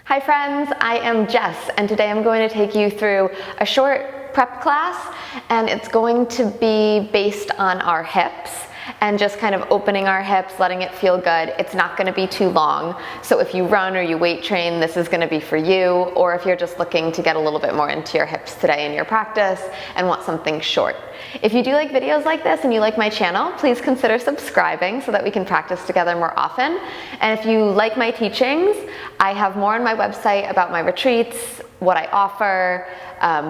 Hi friends, I am Jess, and today I'm going to take you through a short prep class, and it's going to be based on our hips and just kind of opening our hips, letting it feel good. It's not going to be too long, so if you run or you weight train, this is going to be for you, or if you're just looking to get a little bit more into your hips today in your practice and want something short. If you do like videos like this and you like my channel, please consider subscribing so that we can practice together more often. And if you like my teachings, I have more on my website about my retreats, what I offer,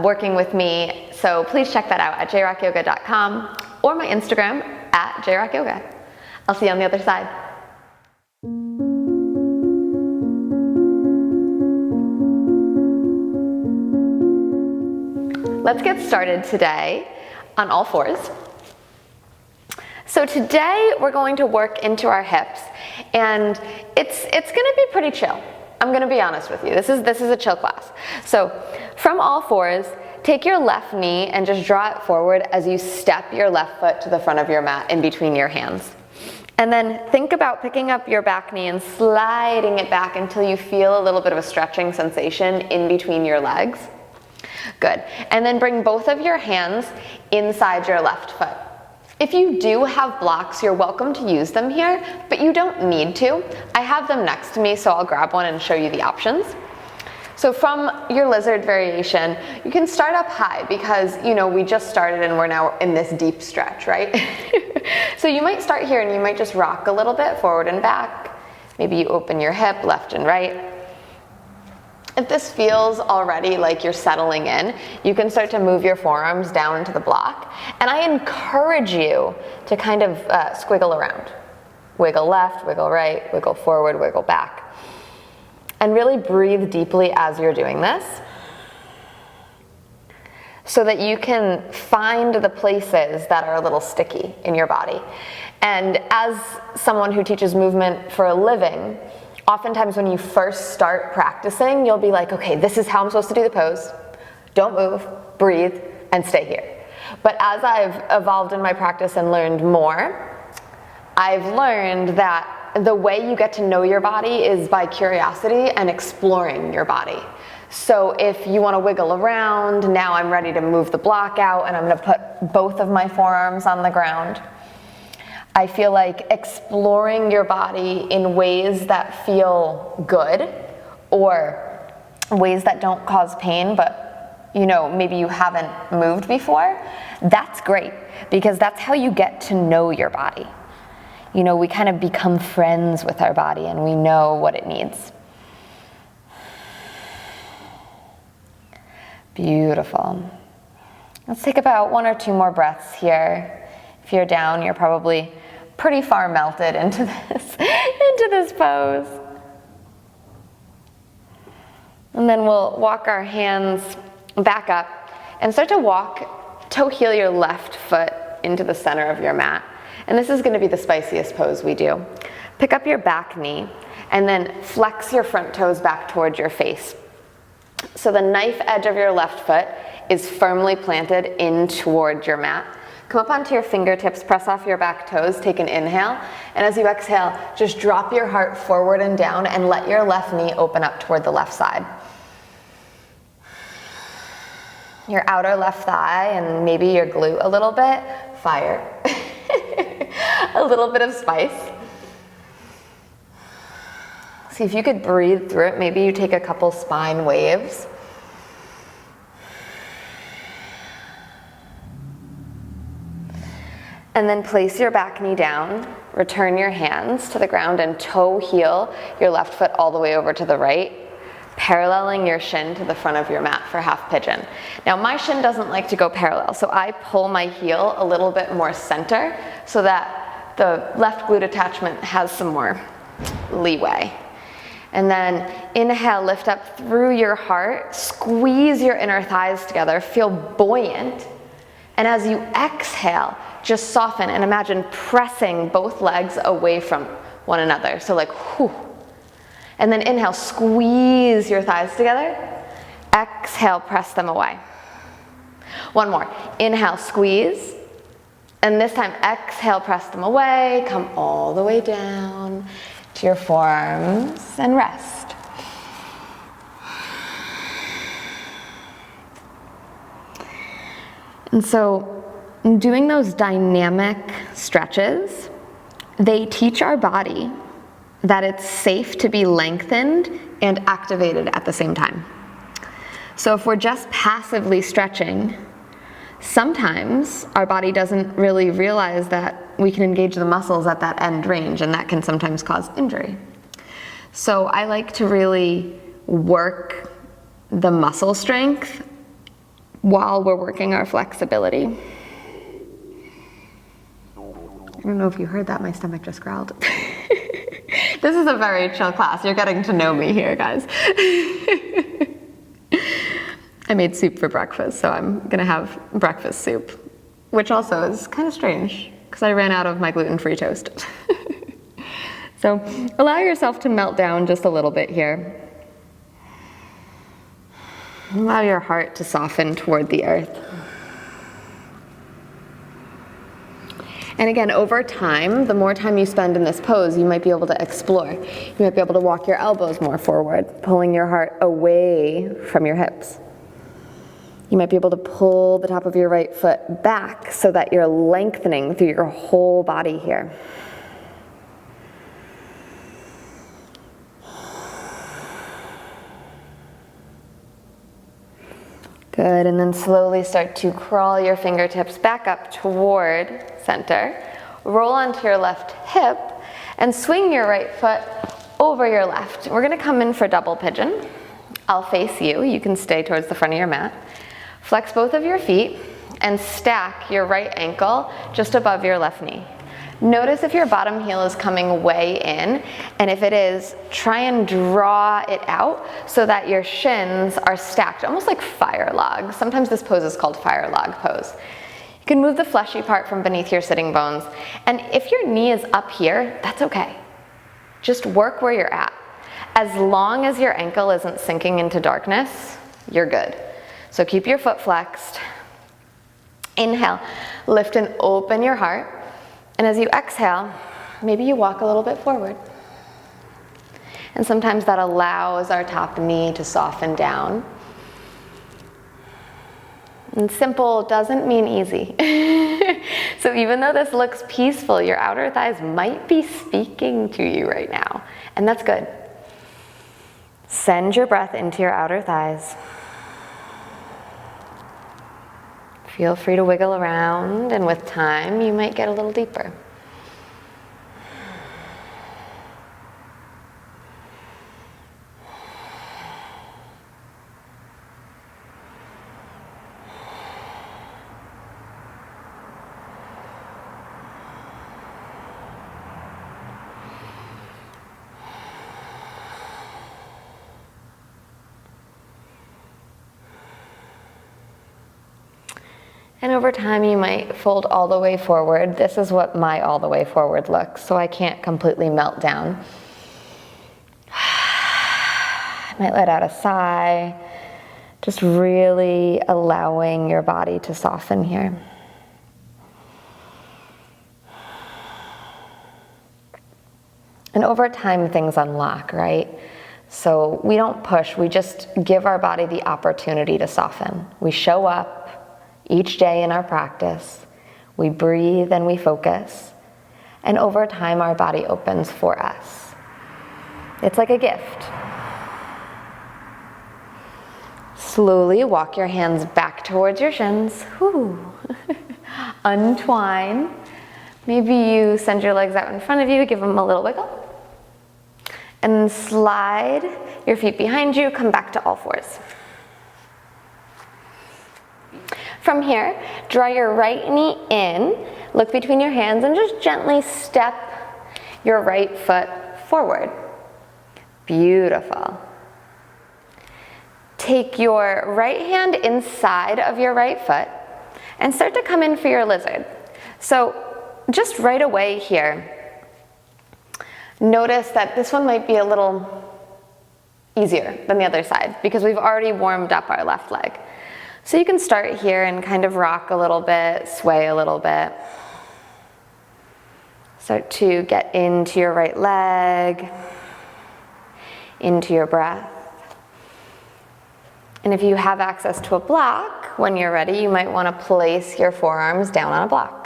working with me, so please check that out at jrockyoga.com or my Instagram at jrockyoga. I'll see you on the other side. Let's get started today on all fours. So today we're going to work into our hips, and it's going to be pretty chill. I'm going to be honest with you. This is a chill class. So from all fours, take your left knee and just draw it forward as you step your left foot to the front of your mat in between your hands. And then think about picking up your back knee and sliding it back until you feel a little bit of a stretching sensation in between your legs. Good. And then bring both of your hands inside your left foot. If you do have blocks, you're welcome to use them here, but you don't need to. I have them next to me, so I'll grab one and show you the options. So from your lizard variation, you can start up high because, we just started and we're now in this deep stretch, right? So you might start here and you might just rock a little bit forward and back. Maybe you open your hip left and right. If this feels already like you're settling in, you can start to move your forearms down into the block. And I encourage you to kind of squiggle around. Wiggle left, wiggle right, wiggle forward, wiggle back. And really breathe deeply as you're doing this so that you can find the places that are a little sticky in your body. And as someone who teaches movement for a living, oftentimes when you first start practicing, you'll be like, okay, this is how I'm supposed to do the pose. Don't move, breathe, and stay here. But as I've evolved in my practice and learned more, I've learned that the way you get to know your body is by curiosity and exploring your body. So if you want to wiggle around, now I'm ready to move the block out and I'm going to put both of my forearms on the ground. I feel like exploring your body in ways that feel good or ways that don't cause pain, but maybe you haven't moved before, that's great because that's how you get to know your body. We kind of become friends with our body and we know what it needs. Beautiful. Let's take about 1 or 2 more breaths here. If you're down, you're probably pretty far melted into this pose. And then we'll walk our hands back up and start to toe heel your left foot into the center of your mat. And this is going to be the spiciest pose we do. Pick up your back knee and then flex your front toes back towards your face. So the knife edge of your left foot is firmly planted in toward your mat. Come up onto your fingertips, press off your back toes, take an inhale, and as you exhale, just drop your heart forward and down and let your left knee open up toward the left side. Your outer left thigh and maybe your glute a little bit, fire. A little bit of spice. See if you could breathe through it. Maybe you take a couple spine waves. And then place your back knee down, return your hands to the ground and toe heel your left foot all the way over to the right, paralleling your shin to the front of your mat for half pigeon. Now my shin doesn't like to go parallel, so I pull my heel a little bit more center so that the left glute attachment has some more leeway. And then inhale, lift up through your heart, squeeze your inner thighs together, feel buoyant. And as you exhale, just soften and imagine pressing both legs away from one another. So like, whew. And then inhale, squeeze your thighs together. Exhale, press them away. One more. Inhale, squeeze. And this time, exhale, press them away. Come all the way down to your forearms and rest. And so doing those dynamic stretches, they teach our body that it's safe to be lengthened and activated at the same time. So if we're just passively stretching, sometimes our body doesn't really realize that we can engage the muscles at that end range, and that can sometimes cause injury. So I like to really work the muscle strength while we're working our flexibility. I don't know if you heard that, my stomach just growled. This is a very chill class. You're getting to know me here, guys. I made soup for breakfast, so I'm gonna have breakfast soup, which also is kind of strange because I ran out of my gluten-free toast. So allow yourself to melt down just a little bit here. Allow your heart to soften toward the earth. And again, over time, the more time you spend in this pose, you might be able to explore. You might be able to walk your elbows more forward, pulling your heart away from your hips. You might be able to pull the top of your right foot back so that you're lengthening through your whole body here. Good, and then slowly start to crawl your fingertips back up toward center. Roll onto your left hip and swing your right foot over your left. We're gonna come in for double pigeon. I'll face you. You can stay towards the front of your mat. Flex both of your feet and stack your right ankle just above your left knee. Notice if your bottom heel is coming way in, and if it is, try and draw it out so that your shins are stacked, almost like fire logs. Sometimes this pose is called fire log pose. You can move the fleshy part from beneath your sitting bones, and if your knee is up here, that's okay. Just work where you're at. As long as your ankle isn't sinking into darkness, you're good. So keep your foot flexed. Inhale, lift and open your heart. And as you exhale, maybe you walk a little bit forward. And sometimes that allows our top knee to soften down. And simple doesn't mean easy. So even though this looks peaceful, your outer thighs might be speaking to you right now. And that's good. Send your breath into your outer thighs. Feel free to wiggle around, and with time, you might get a little deeper. And over time, you might fold all the way forward. This is what my all the way forward looks, so I can't completely melt down. I might let out a sigh, just really allowing your body to soften here. And over time, things unlock, right? So we don't push, we just give our body the opportunity to soften. We show up each day in our practice, we breathe and we focus, and over time our body opens for us. It's like a gift. Slowly walk your hands back towards your shins. Whew. Untwine. Maybe you send your legs out in front of you, give them a little wiggle. And then slide your feet behind you, come back to all fours. From here, draw your right knee in, look between your hands, and just gently step your right foot forward. Beautiful. Take your right hand inside of your right foot and start to come in for your lizard. So just right away here, notice that this one might be a little easier than the other side because we've already warmed up our left leg. So you can start here and kind of rock a little bit, sway a little bit. Start to get into your right leg, into your breath. And if you have access to a block, when you're ready, you might want to place your forearms down on a block.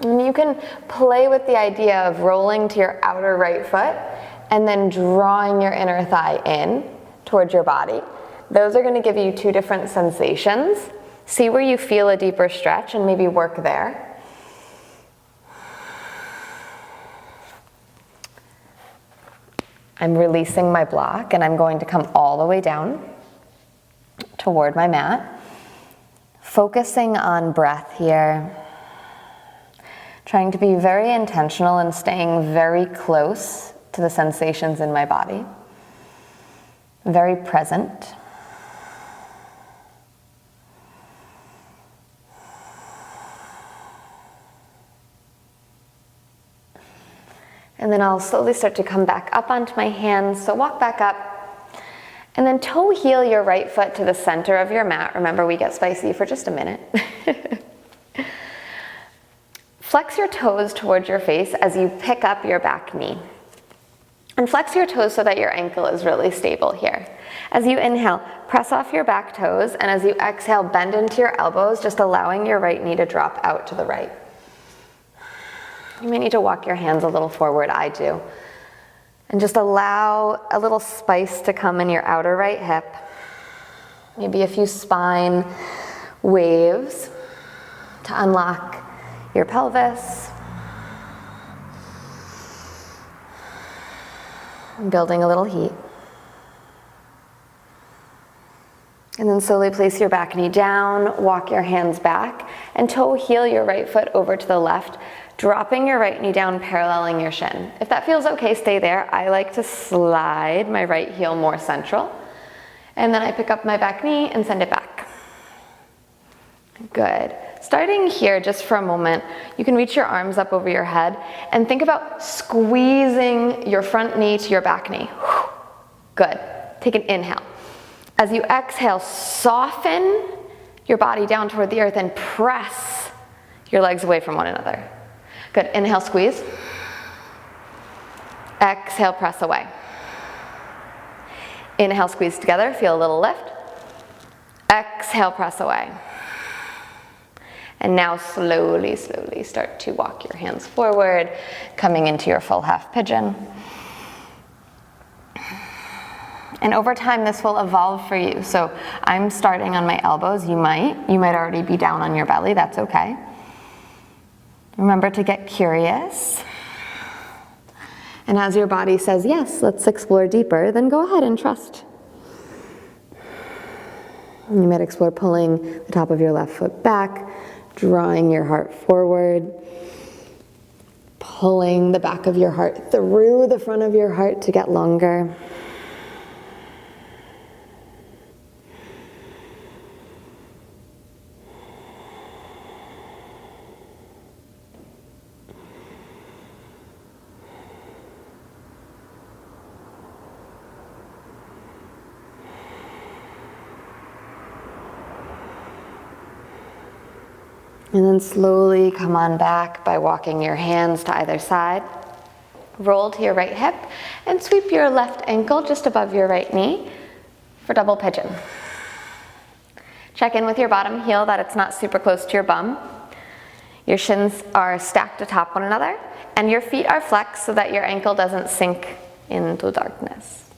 And you can play with the idea of rolling to your outer right foot and then drawing your inner thigh in towards your body. Those are going to give you two different sensations. See where you feel a deeper stretch and maybe work there. I'm releasing my block and I'm going to come all the way down toward my mat. Focusing on breath here. Trying to be very intentional and staying very close to the sensations in my body. Very present. And then I'll slowly start to come back up onto my hands. So walk back up. And then toe heel your right foot to the center of your mat. Remember, we get spicy for just a minute. Flex your toes towards your face as you pick up your back knee. And flex your toes so that your ankle is really stable here. As you inhale, press off your back toes, and as you exhale, bend into your elbows, just allowing your right knee to drop out to the right. You may need to walk your hands a little forward, I do. And just allow a little spice to come in your outer right hip. Maybe a few spine waves to unlock your pelvis. Building a little heat. And then slowly place your back knee down, walk your hands back, and toe heel your right foot over to the left, dropping your right knee down, paralleling your shin. If that feels okay, stay there. I like to slide my right heel more central. And then I pick up my back knee and send it back. Good. Starting here just for a moment, you can reach your arms up over your head and think about squeezing your front knee to your back knee. Good. Take an inhale. As you exhale, soften your body down toward the earth and press your legs away from one another. Good. Inhale, squeeze. Exhale, press away. Inhale, squeeze together. Feel a little lift. Exhale, press away. And now slowly, slowly start to walk your hands forward, coming into your full half pigeon. And over time, this will evolve for you. So I'm starting on my elbows. You might already be down on your belly. That's okay. Remember to get curious. And as your body says, yes, let's explore deeper, then go ahead and trust. You might explore pulling the top of your left foot back, drawing your heart forward, pulling the back of your heart through the front of your heart to get longer. And then slowly come on back by walking your hands to either side. Roll to your right hip and sweep your left ankle just above your right knee for double pigeon. Check in with your bottom heel that it's not super close to your bum. Your shins are stacked atop one another and your feet are flexed so that your ankle doesn't sink into darkness.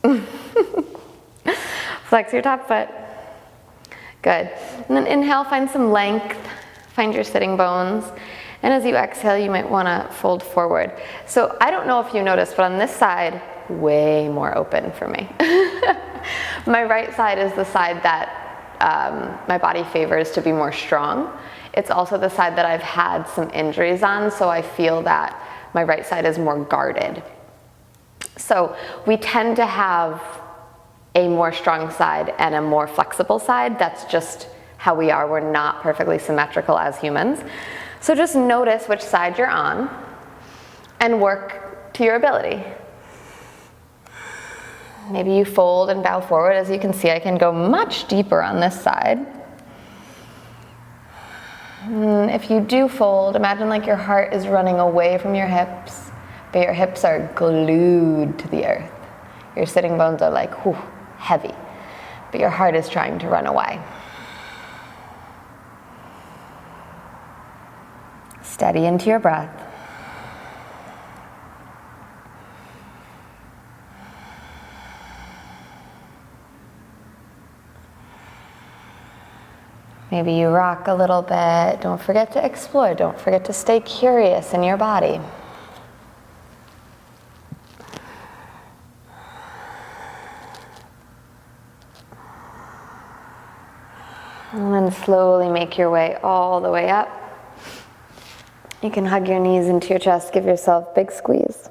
Flex your top foot. Good. And then inhale, find some length. Find your sitting bones. And as you exhale, you might want to fold forward. So I don't know if you noticed, but on this side, way more open for me. My right side is the side that my body favors to be more strong. It's also the side that I've had some injuries on, so I feel that my right side is more guarded. So we tend to have a more strong side and a more flexible side. That's just how we are. We're not perfectly symmetrical as humans. So just notice which side you're on and work to your ability. Maybe you fold and bow forward. As you can see, I can go much deeper on this side. If you do fold, imagine like your heart is running away from your hips, but your hips are glued to the earth. Your sitting bones are like, whew, heavy. but your heart is trying to run away. Steady into your breath. Maybe you rock a little bit. Don't forget to explore. Don't forget to stay curious in your body. And then slowly make your way all the way up. You can hug your knees into your chest, give yourself a big squeeze.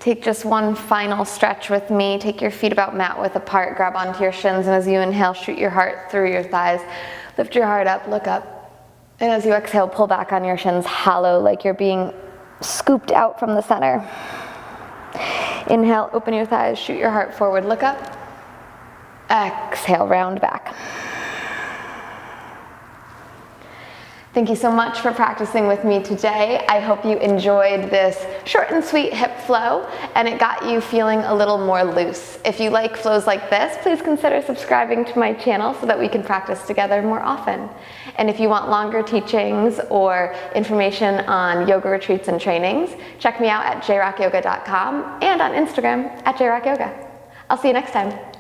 Take just one final stretch with me. Take your feet about mat width apart, grab onto your shins, and as you inhale, shoot your heart through your thighs. Lift your heart up, look up. And as you exhale, pull back on your shins, hollow, like you're being scooped out from the center. Inhale, open your thighs, shoot your heart forward, look up. Exhale, round back. Thank you so much for practicing with me today. I hope you enjoyed this short and sweet hip flow and it got you feeling a little more loose. If you like flows like this, please consider subscribing to my channel so that we can practice together more often. And if you want longer teachings or information on yoga retreats and trainings, check me out at jrockyoga.com and on Instagram at jrockyoga. I'll see you next time.